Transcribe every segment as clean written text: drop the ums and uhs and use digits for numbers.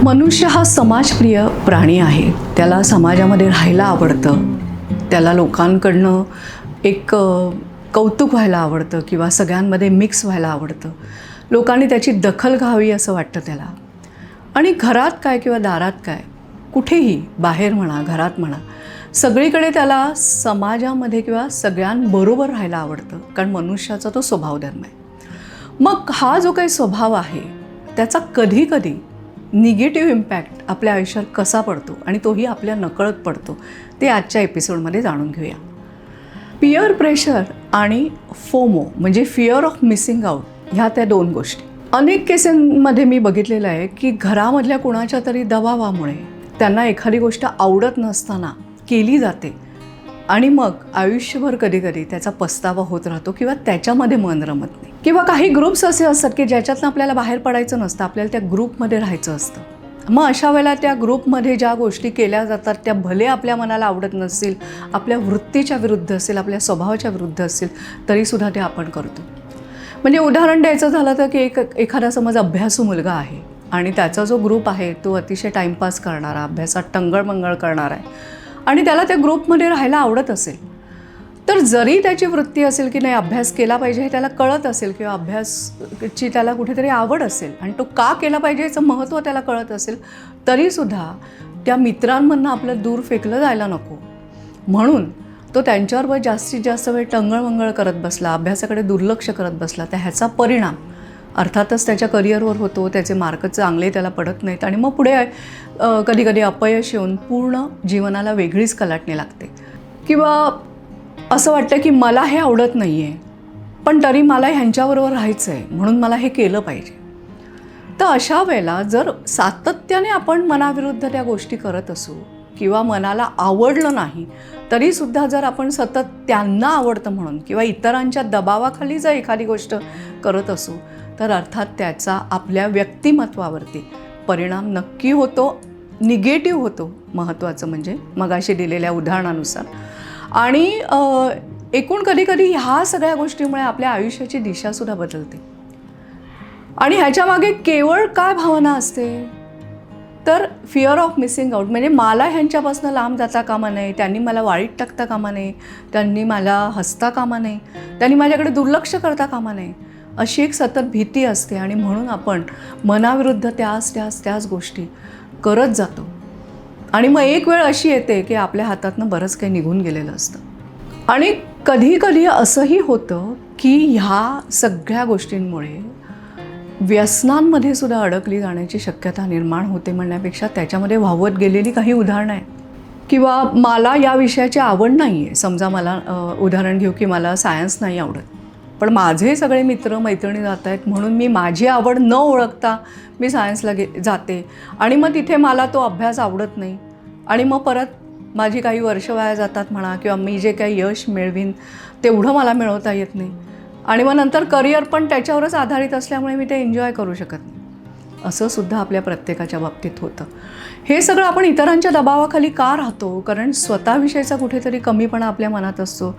मनुष्य हा समाजप्रिय प्राणी आहे. त्याला समाजामध्ये राहायला आवडतं. त्याला लोकांकडनं एक कौतुक व्हायला आवडतं किंवा सगळ्यांमध्ये मिक्स व्हायला आवडतं. लोकांनी त्याची दखल घ्यावी असं वाटतं त्याला. आणि घरात काय किंवा दारात काय, कुठेही बाहेर म्हणा, घरात म्हणा, सगळीकडे त्याला समाजामध्ये किंवा सगळ्यांबरोबर राहायला आवडतं. कारण मनुष्याचा तो स्वभावधर्म आहे. मग हा जो काही स्वभाव आहे त्याचा कधीकधी निगेटिव्ह इम्पॅक्ट आपल्या आयुष्यात कसा पडतो आणि तोही आपल्या नकळत पडतो, ते आजच्या एपिसोडमध्ये जाणून घेऊया. पियर प्रेशर आणि फोमो म्हणजे फिअर ऑफ मिसिंग आउट, ह्या त्या दोन गोष्टी. अनेक केसेसमध्ये मी बघितलेलं आहे की घरामधल्या कुणाच्या तरी दबावामुळे त्यांना एखादी गोष्ट आवडत नसताना केली जाते आणि मग आयुष्यभर कधीकधी त्याचा पस्तावा होत राहतो किंवा त्याच्यामध्ये मन रमत नाही. किंवा काही ग्रुप्स असे असतात की ज्याच्यातनं आपल्याला बाहेर पडायचं नसतं, आपल्याला त्या ग्रुपमध्ये राहायचं असतं. मग अशा वेळेला त्या ग्रुपमध्ये ज्या गोष्टी केल्या जातात त्या भले आपल्या मनाला आवडत नसतील, आपल्या वृत्तीच्या विरुद्ध असेल, आपल्या स्वभावाच्या विरुद्ध असेल, तरीसुद्धा ते आपण करतो. म्हणजे उदाहरण द्यायचं झालं तर की एखादा समज अभ्यासू मुलगा आहे आणि त्याचा जो ग्रुप आहे तो अतिशय टाईमपास करणारा, अभ्यासात टंगळमंगळ करणारा आहे आणि त्याला त्या ग्रुपमध्ये राहायला आवडत असेल, तर जरी त्याची वृत्ती असेल की नाही अभ्यास केला पाहिजे हे त्याला कळत असेल किंवा अभ्यासची त्याला कुठेतरी आवड असेल आणि तो का केला पाहिजे याचं महत्त्व त्याला कळत असेल, तरीसुद्धा त्या मित्रांमधनं आपलं दूर फेकलं जायला नको म्हणून तो त्यांच्याबरोबर जास्तीत जास्त वेळ टंगळमंगळ करत बसला, अभ्यासाकडे दुर्लक्ष करत बसला, तर ह्याचा परिणाम अर्थातच त्याच्या करिअरवर होतो. त्याचे मार्क चांगले त्याला पडत नाहीत आणि मग पुढे कधीकधी अपयश येऊन पूर्ण जीवनाला वेगळीच कलाटणी लागते. किंवा असं वाटतं की मला हे आवडत नाही आहे पण तरी मला ह्यांच्याबरोबर राहायचं आहे म्हणून मला हे केलं पाहिजे. तर अशा वेळेला जर सातत्याने आपण मनाविरुद्ध त्या गोष्टी करत असू किंवा मनाला आवडलं नाही तरीसुद्धा जर आपण सतत त्यांना आवडतं म्हणून किंवा इतरांच्या दबावाखाली जर एखादी गोष्ट करत असू तर अर्थात त्याचा आपल्या व्यक्तिमत्वावरती परिणाम नक्की होतो, निगेटिव्ह होतो. महत्त्वाचं म्हणजे मगाशी दिलेल्या उदाहरणानुसार. आणि एकूण कधीकधी ह्या सगळ्या गोष्टीमुळे आपल्या आयुष्याची दिशासुद्धा बदलते. आणि ह्याच्यामागे केवळ काय भावना असते तर फिअर ऑफ मिसिंग आउट. म्हणजे मला ह्यांच्यापासून लांब जाता कामा नये, त्यांनी मला वाळीत टाकता कामा नये, त्यांनी मला हसता कामा नये, त्यांनी माझ्याकडे दुर्लक्ष करता कामा नये, अशी एक सतत भीती असते. आणि म्हणून आपण मनाविरुद्ध त्याच गोष्टी करत जातो. आणि मग एक वेळ अशी येते की आपल्या हातातनं बरंच काही निघून गेलेलं असतं. आणि कधीकधी असंही होतं की ह्या सगळ्या गोष्टींमुळे व्यसनांमध्ये सुद्धा अडकली जाण्याची शक्यता निर्माण होते म्हणण्यापेक्षा त्याच्यामध्ये वाहवत गेलेली काही उदाहरणं आहेत. किंवा मला या विषयाची आवड नाही आहे. समजा मला उदाहरण घेऊ की मला सायन्स नाही आवडत पण माझे सगळे मित्र मैत्रिणी जात आहेत म्हणून मी माझी आवड न ओळखता मी सायन्सला जाते आणि मग तिथे मला तो अभ्यास आवडत नाही आणि मग परत माझी काही वर्ष वाया जातात म्हणा किंवा मी जे काही यश मिळवीन तेवढं मला मिळवता येत नाही आणि मग नंतर करिअर पण त्याच्यावरच आधारित असल्यामुळे मी ते एन्जॉय करू शकत नाही. असं सुद्धा आपल्या प्रत्येकाच्या बाबतीत होतं. हे सगळं आपण इतरांच्या दबावाखाली का राहतो? कारण स्वतःविषयीचा कुठेतरी कमीपणा आपल्या मनात असतो.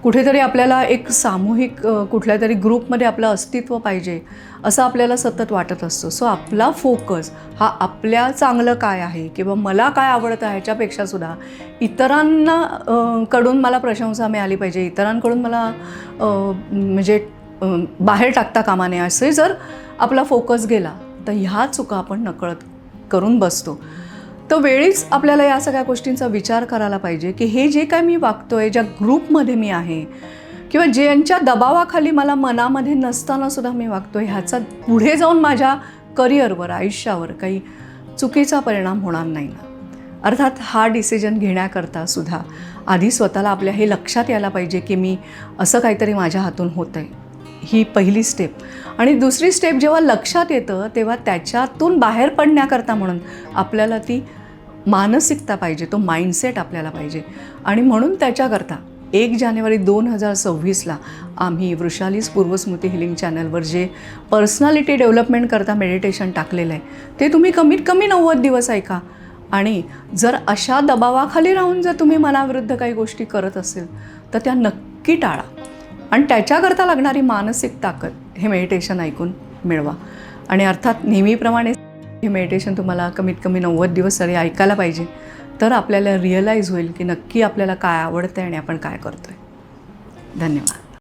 कुठेतरी आपल्याला एक सामूहिक कुठल्या तरी ग्रुपमध्ये आपलं अस्तित्व पाहिजे असं आपल्याला सतत वाटत असतं. सो आपला फोकस हा आपल्या चांगलं काय आहे किंवा मला काय आवडतं ह्याच्यापेक्षासुद्धा इतरांना कडून मला प्रशंसा मिळाली पाहिजे, इतरांकडून मला म्हणजे बाहेर टाकता कामा नये असे जर आपला फोकस गेला तर ह्या चुका आपण नकळत करून बसतो. तर वेळीच आपल्याला या सगळ्या गोष्टींचा विचार करायला पाहिजे की हे जे काय मी वागतोय, ज्या ग्रुपमध्ये मी आहे किंवा ज्यांच्या दबावाखाली मला मनामध्ये नसतानासुद्धा मी वागतोय, ह्याचा पुढे जाऊन माझ्या करिअरवर, आयुष्यावर काही चुकीचा परिणाम होणार नाही ना. अर्थात हा डिसिजन घेण्याकरता सुद्धा आधी स्वतःला आपल्या हे लक्षात यायला पाहिजे की मी असं काहीतरी माझ्या हातून होतं आहे. ही पहिली स्टेप. आणि दुसरी स्टेप जेव्हा लक्षात येतं तेव्हा त्याच्यातून बाहेर पडण्याकरता म्हणून आपल्याला ती मानसिकता पाहिजे, तो माइंडसेट आपल्याला पाहिजे. आणि म्हणून त्याच्याकरता 1 जानेवारी 2026ला आम्ही वृषालीज पूर्वस्मृती हिलिंग चॅनलवर जे पर्सनॅलिटी डेव्हलपमेंट करता मेडिटेशन टाकलेलं आहे ते तुम्ही कमीत कमी 90 दिवस ऐका. आणि जर अशा दबावाखाली राहून जर तुम्ही मनाविरुद्ध काही गोष्टी करत असेल तर त्या नक्की टाळा आणि त्याच्याकरता लागणारी मानसिक ताकद हे मेडिटेशन ऐकून मिळवा. आणि अर्थात नेहमीप्रमाणे हे मेडिटेशन तुम्हाला कमीत कमी 90 दिवस तरी ऐकायला पाहिजे. तर आपल्याला रिअलाईज होईल की नक्की आपल्याला काय आवडतं आहे आणि आपण काय करतो आहे. धन्यवाद.